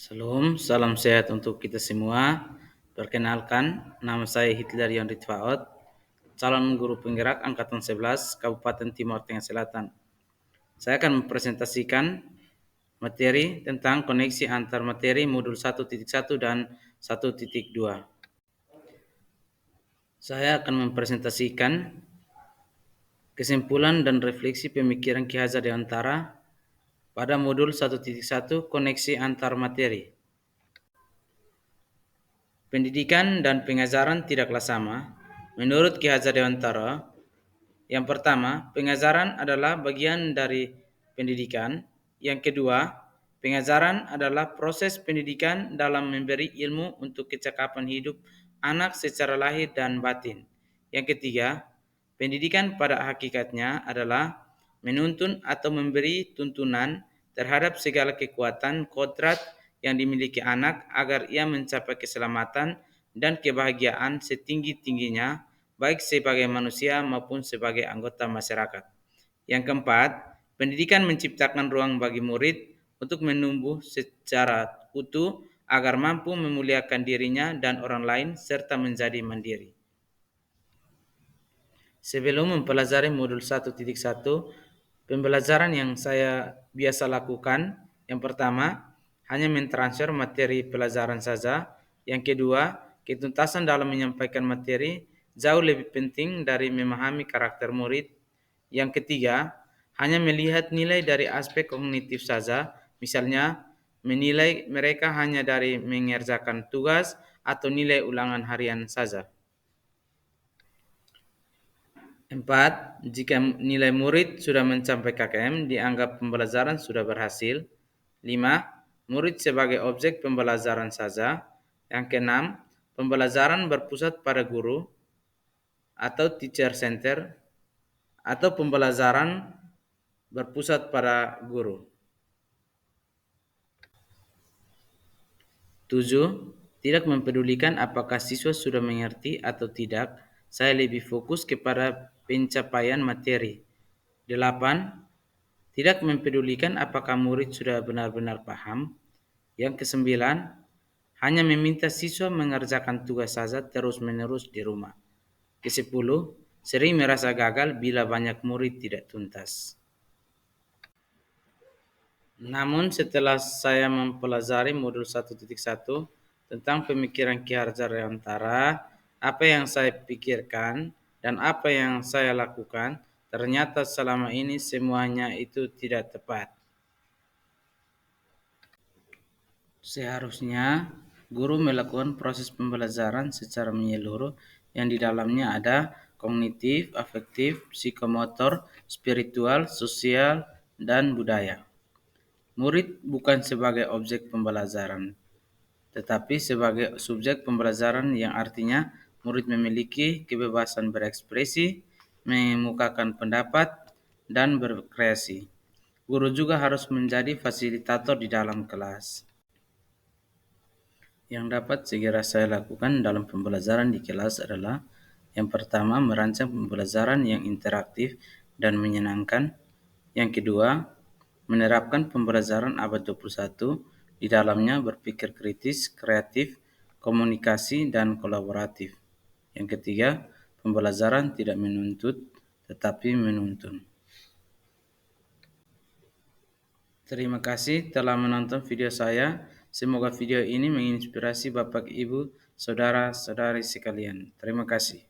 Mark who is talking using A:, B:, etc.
A: Salam, salam sehat untuk kita semua. Perkenalkan, nama saya Hitler Yon Ritfaot, calon guru penggerak Angkatan 11 Kabupaten Timur Tengah Selatan. Saya akan mempresentasikan materi tentang koneksi antar materi modul 1.1 dan 1.2. Saya akan mempresentasikan kesimpulan dan refleksi pemikiran Ki Hajar Dewantara pada modul 1.1 koneksi antar materi. Pendidikan dan pengajaran tidaklah sama. Menurut Ki Hajar Dewantara, yang pertama, pengajaran adalah bagian dari pendidikan. Yang kedua, pengajaran adalah proses pendidikan dalam memberi ilmu untuk kecakapan hidup anak secara lahir dan batin. Yang ketiga, pendidikan pada hakikatnya adalah menuntun atau memberi tuntunan terhadap segala kekuatan kodrat yang dimiliki anak agar ia mencapai keselamatan dan kebahagiaan setinggi-tingginya baik sebagai manusia maupun sebagai anggota masyarakat. Yang keempat, pendidikan menciptakan ruang bagi murid untuk menumbuh secara utuh agar mampu memuliakan dirinya dan orang lain serta menjadi mandiri. Sebelum mempelajari modul 1.1, pembelajaran yang saya biasa lakukan, yang pertama, hanya mentransfer materi pelajaran saja. Yang kedua, ketuntasan dalam menyampaikan materi jauh lebih penting dari memahami karakter murid. Yang ketiga, hanya melihat nilai dari aspek kognitif saja, misalnya menilai mereka hanya dari mengerjakan tugas atau nilai ulangan harian saja. 4. Jika nilai murid sudah mencapai KKM, dianggap pembelajaran sudah berhasil. 5. Murid sebagai objek pembelajaran saja. Yang keenam, pembelajaran berpusat pada guru atau teacher center, atau pembelajaran berpusat pada guru. 7. Tidak mempedulikan apakah siswa sudah mengerti atau tidak, saya lebih fokus kepada pencapaian materi. 8. Tidak mempedulikan apakah murid sudah benar-benar paham. Yang kesembilan, hanya meminta siswa mengerjakan tugas saja terus-menerus di rumah. Kesepuluh, sering merasa gagal bila banyak murid tidak tuntas. Namun setelah saya mempelajari modul 1.1 tentang pemikiran Ki Hajar Dewantara, apa yang saya pikirkan dan apa yang saya lakukan, ternyata selama ini semuanya itu tidak tepat. Seharusnya guru melakukan proses pembelajaran secara menyeluruh yang di dalamnya ada kognitif, afektif, psikomotor, spiritual, sosial, dan budaya. Murid bukan sebagai objek pembelajaran, tetapi sebagai subjek pembelajaran, yang artinya murid memiliki kebebasan berekspresi, mengemukakan pendapat, dan berkreasi. Guru juga harus menjadi fasilitator di dalam kelas. Yang dapat segera saya lakukan dalam pembelajaran di kelas adalah yang pertama, merancang pembelajaran yang interaktif dan menyenangkan. Yang kedua, menerapkan pembelajaran abad 21, di dalamnya berpikir kritis, kreatif, komunikasi, dan kolaboratif. Yang ketiga, pembelajaran tidak menuntut, tetapi menuntun. Terima kasih telah menonton video saya. Semoga video ini menginspirasi Bapak, Ibu, Saudara-saudari sekalian. Terima kasih.